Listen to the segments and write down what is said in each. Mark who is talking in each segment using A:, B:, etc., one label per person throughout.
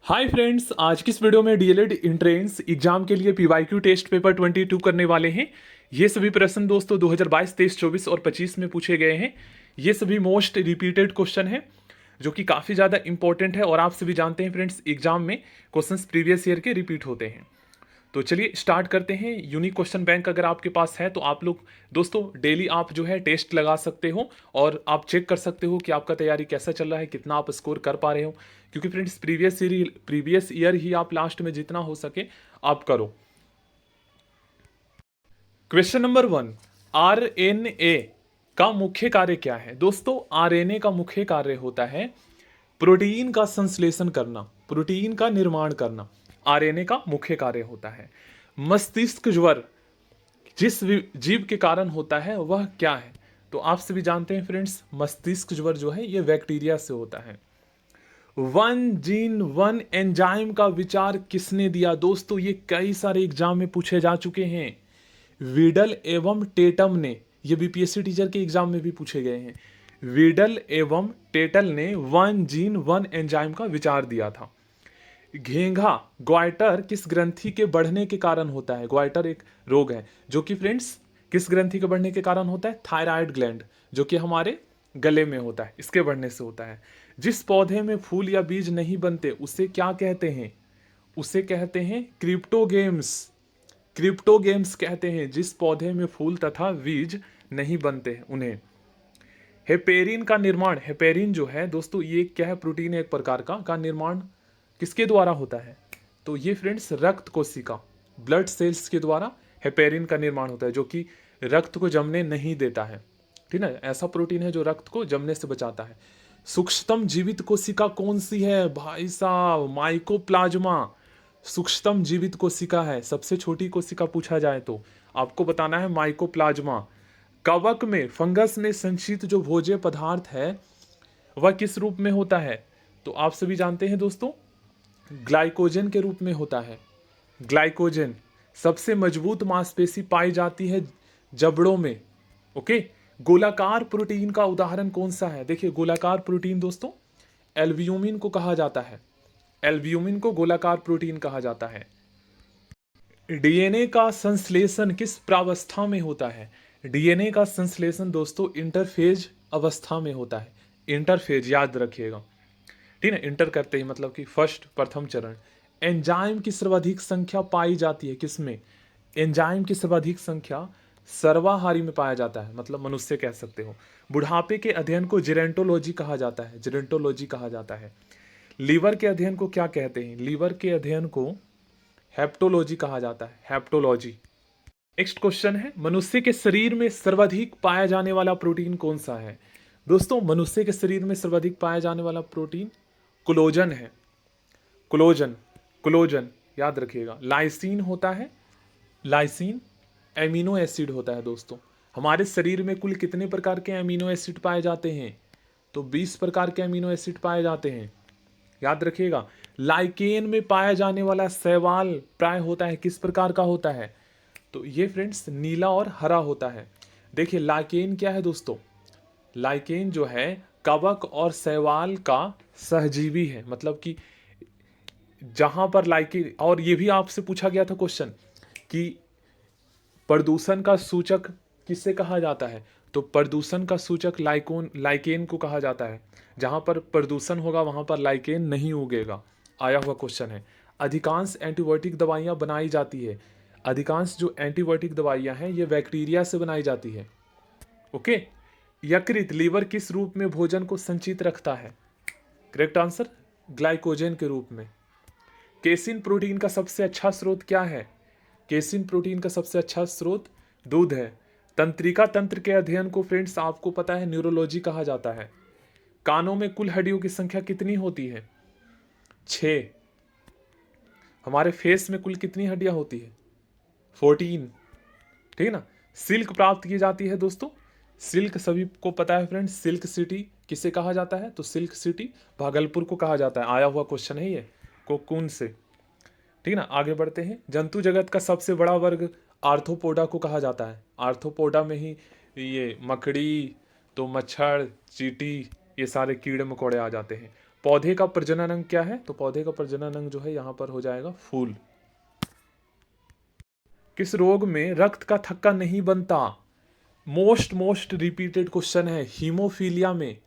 A: Hi friends, आज की इस वीडियो में डीएलएड एंट्रेंस एग्जाम के लिए पीवाईक्यू टेस्ट पेपर 22 करने वाले हैं। ये सभी प्रश्न दोस्तों 2022, 23, 24 और 25 में पूछे गए हैं। ये सभी मोस्ट रिपीटेड क्वेश्चन हैं जो कि काफ़ी ज़्यादा इंपॉर्टेंट है और आप सभी जानते हैं फ्रेंड्स, एग्जाम में क्वेश्चंस प्रीवियस ईयर के रिपीट होते हैं। तो चलिए स्टार्ट करते हैं। यूनिक क्वेश्चन बैंक अगर आपके पास है तो आप लोग दोस्तों डेली आप जो है टेस्ट लगा सकते हो और आप चेक कर सकते हो कि आपका तैयारी कैसा चल रहा है, कितना आप स्कोर कर पा रहे हो। क्योंकि फ्रेंड्स प्रीवियस ईयर ही आप लास्ट में जितना हो सके आप करो। क्वेश्चन नंबर 1, आरएनए का मुख्य कार्य क्या है? दोस्तों आरएनए का मुख्य कार्य होता है प्रोटीन का संश्लेषण करना, प्रोटीन का निर्माण करना। आरएनए का मुख्य कार्य होता है। मस्तिष्क ज्वर जिस जीव के कारण होता है वह क्या है? तो आप सभी जानते हैं फ्रेंड्स, मस्तिष्क ज्वर जो है ये बैक्टीरिया से होता है। वन जीन वन एंजाइम का विचार किसने दिया? दोस्तों ये कई सारे एग्जाम में पूछे जा चुके हैं। वीडल एवं टेटम ने, ये बीपीएससी टीचर के एग्जाम में भी पूछे गए हैं। वीडल एवं टेटल ने वन जीन वन एंजाइम का विचार दिया था। घेंघा ग्वाइटर किस ग्रंथि के बढ़ने के कारण होता है? ग्वाइटर एक रोग है जो कि फ्रेंड्स किस ग्रंथि के बढ़ने के कारण होता है? थायराइड ग्लैंड, जो कि हमारे गले में होता है, इसके बढ़ने से होता है। जिस पौधे में फूल या बीज नहीं बनते उसे क्या कहते हैं? उसे कहते हैं क्रिप्टोगेम्स। क्रिप्टोगेम्स कहते हैं जिस पौधे में फूल तथा बीज नहीं बनते हैं उन्हें। हेपेरिन का निर्माण, हेपेरिन जो है दोस्तों ये क्या है? प्रोटीन है एक प्रकार का निर्माण किसके द्वारा होता है? तो ये फ्रेंड्स रक्त कोशिका, ब्लड सेल्स के द्वारा हेपेरिन का निर्माण होता है, जो कि रक्त को जमने नहीं देता है। ठीक है, ऐसा प्रोटीन है जो रक्त को जमने से बचाता है। सूक्ष्मतम जीवित कोशिका कौन सी है? भाई साहब माइकोप्लाज्मा सूक्ष्मतम जीवित कोशिका है। सबसे छोटी कोशिका पूछा जाए तो आपको बताना है माइकोप्लाज्मा। कवक में, फंगस में संचित जो भोज्य पदार्थ है वह किस रूप में होता है? तो आप सभी जानते हैं दोस्तों, ग्लाइकोजन के रूप में होता है। ग्लाइकोजन। सबसे मजबूत मांसपेशी पाई जाती है जबड़ों में। ओके। गोलाकार प्रोटीन का उदाहरण कौन सा है? देखिए गोलाकार प्रोटीन दोस्तों एल्ब्यूमिन को कहा जाता है। एल्ब्यूमिन को गोलाकार प्रोटीन कहा जाता है। डीएनए का संश्लेषण किस प्रावस्था में होता है? डीएनए का संश्लेषण दोस्तों इंटरफेज अवस्था में होता है। इंटरफेज याद रखिएगा, ठीक है। इंटर करते ही मतलब कि फर्स्ट, प्रथम चरण। एंजाइम की सर्वाधिक संख्या पाई जाती है किसमें? एंजाइम की सर्वाधिक संख्या सर्वाहारी में पाया जाता है, मतलब मनुष्य कह सकते हो। बुढ़ापे के अध्ययन को जेरेंटोलॉजी कहा जाता है, जेरेंटोलॉजी कहा जाता है। लीवर के अध्ययन को क्या कहते हैं? लीवर के अध्ययन को हेप्टोलॉजी कहा जाता है, हेप्टोलॉजी। नेक्स्ट क्वेश्चन है, मनुष्य के शरीर में सर्वाधिक पाया जाने वाला प्रोटीन कौन सा है? दोस्तों मनुष्य के शरीर में सर्वाधिक पाया जाने वाला प्रोटीन कोलोजन है। कोलोजन, कोलोजन याद रखिएगा। लाइसिन होता है, लाइसिन एमिनो एसिड होता है। दोस्तों हमारे शरीर में कुल कितने प्रकार के एमिनो एसिड पाए जाते हैं? तो 20 प्रकार के एमिनो एसिड पाए जाते हैं, याद रखिएगा। लाइकेन में पाया जाने वाला शैवाल प्राय होता है किस प्रकार का होता है? तो ये फ्रेंड्स नीला और हरा होता है। देखिए लाइकेन क्या है दोस्तों? लाइकेन जो है कवक और शैवाल का सहजीवी है, मतलब कि जहां पर लाइकेन, और ये भी आपसे पूछा गया था क्वेश्चन कि प्रदूषण का सूचक किससे कहा जाता है? तो प्रदूषण का सूचक लाइकेन को कहा जाता है। जहां पर प्रदूषण होगा वहां पर लाइकेन नहीं उगेगा। आया हुआ क्वेश्चन है। अधिकांश एंटीबायोटिक दवाइयां बनाई जाती है, अधिकांश जो एंटीबायोटिक दवाइयां हैं ये बैक्टीरिया से बनाई जाती है। ओके। यकृत, लीवर किस रूप में भोजन को संचित रखता है? करेक्ट आंसर ग्लाइकोजन के रूप में। केसिन प्रोटीन का सबसे अच्छा स्रोत क्या है? केसिन प्रोटीन का सबसे अच्छा स्रोत दूध है। तंत्रिका तंत्र के अध्ययन को फ्रेंड्स आपको पता है न्यूरोलॉजी कहा जाता है। कानों में कुल हड्डियों की संख्या कितनी होती है? 6। हमारे फेस में कुल कितनी हड्डियां होती है? 14, ठीक है ना। सिल्क प्राप्त की जाती है दोस्तों, सिल्क सभी को पता है फ्रेंड्स। सिल्क सिटी किसे कहा जाता है? तो सिल्क सिटी भागलपुर को कहा जाता है। आया हुआ क्वेश्चन है ये, कोकून से, ठीक है ना। आगे बढ़ते हैं। जंतु जगत का सबसे बड़ा वर्ग आर्थ्रोपोडा को कहा जाता है। आर्थ्रोपोडा में ही ये मकड़ी, तो मच्छर, चींटी, ये सारे कीड़े मकोड़े आ जाते हैं। पौधे का प्रजनन अंग क्या है? तो पौधे का प्रजनन अंग जो है यहाँ पर हो जाएगा फूल। किस रोग में रक्त का थक्का नहीं बनता? मोस्ट रिपीटेड क्वेश्चन है। हीमोफीलिया में।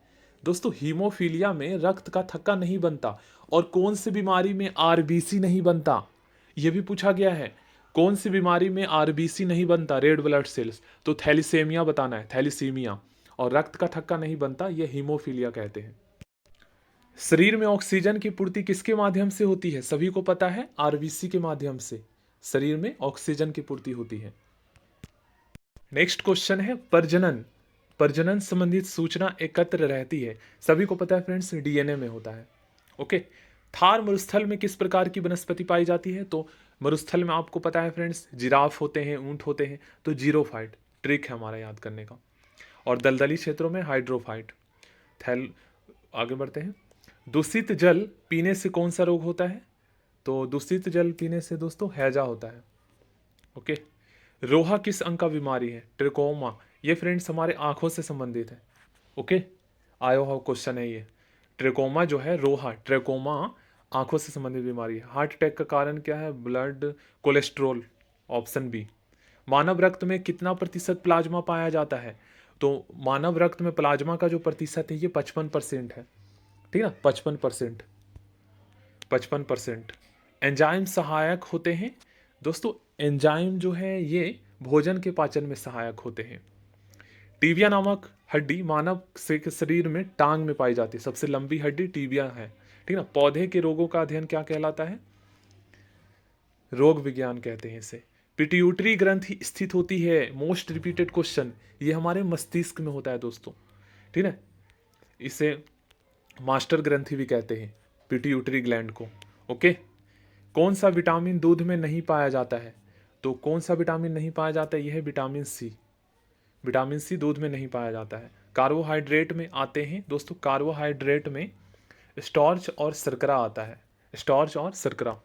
A: दोस्तों हीमोफीलिया में रक्त का थक्का नहीं बनता। और कौन सी बीमारी में आरबीसी नहीं बनता? यह भी पूछा गया है। कौन सी बीमारी में आरबीसी नहीं बनता, रेड ब्लड सेल्स? तो थैलीसेमिया बताना है, थैलीसीमिया। और रक्त का थक्का नहीं बनता, यह हीमोफीलिया कहते हैं। शरीर में ऑक्सीजन की पूर्ति किसके माध्यम से होती है? सभी को पता है, आरबीसी के माध्यम से शरीर में ऑक्सीजन की पूर्ति होती है। नेक्स्ट क्वेश्चन है प्रजनन। प्रजनन संबंधित सूचना एकत्र रहती है, सभी को पता है फ्रेंड्स, डीएनए में होता है। ओके। थार मरुस्थल में किस प्रकार की वनस्पति पाई जाती है? तो मरुस्थल में आपको पता है फ्रेंड्स, जिराफ होते हैं, ऊंट होते हैं, तो जीरोफाइट ट्रिक है हमारा याद करने का। और दलदली क्षेत्रों में हाइड्रोफाइट। थैल आगे बढ़ते हैं। दूषित जल पीने से कौन सा रोग होता है? तो दूषित जल पीने से दोस्तों हैजा होता है। ओके। रोहा किस अंग का बीमारी है? ट्रेकोमा। ये फ्रेंड्स हमारे आंखों से संबंधित है। ओके। आया हुआ क्वेश्चन है ये। ट्रेकोमा जो है, रोहा ट्रेकोमा आंखों से संबंधित बीमारी है। हार्ट अटैक का कारण क्या है? Blood cholesterol, option B. मानव रक्त में कितना प्रतिशत प्लाज्मा पाया जाता है? तो मानव रक्त में प्लाज्मा का जो प्रतिशत है ये 55% है। ठीक है ना, 55%। 55%। एंजाइम सहायक होते हैं। दोस्तों एंजाइम जो है ये भोजन के पाचन में सहायक होते हैं। टीबिया नामक हड्डी मानव से शरीर में टांग में पाई जाती है। सबसे लंबी हड्डी टीबिया है। ठीक है ना। पौधे के रोगों का अध्ययन क्या कहलाता है? रोग विज्ञान कहते हैं इसे। पिट्यूटरी ग्रंथि स्थित होती है, मोस्ट रिपीटेड क्वेश्चन, ये हमारे मस्तिष्क में होता है दोस्तों। ठीक है। इसे मास्टर ग्रंथि भी कहते हैं, पिट्यूटरी ग्लैंड को। ओके। कौन सा विटामिन दूध में नहीं पाया जाता है? तो कौन सा विटामिन नहीं पाया जाता है? यह है विटामिन सी। विटामिन सी दूध में नहीं पाया जाता है। कार्बोहाइड्रेट में आते हैं दोस्तों, कार्बोहाइड्रेट में स्टार्च और शर्करा आता है। स्टार्च और शर्करा।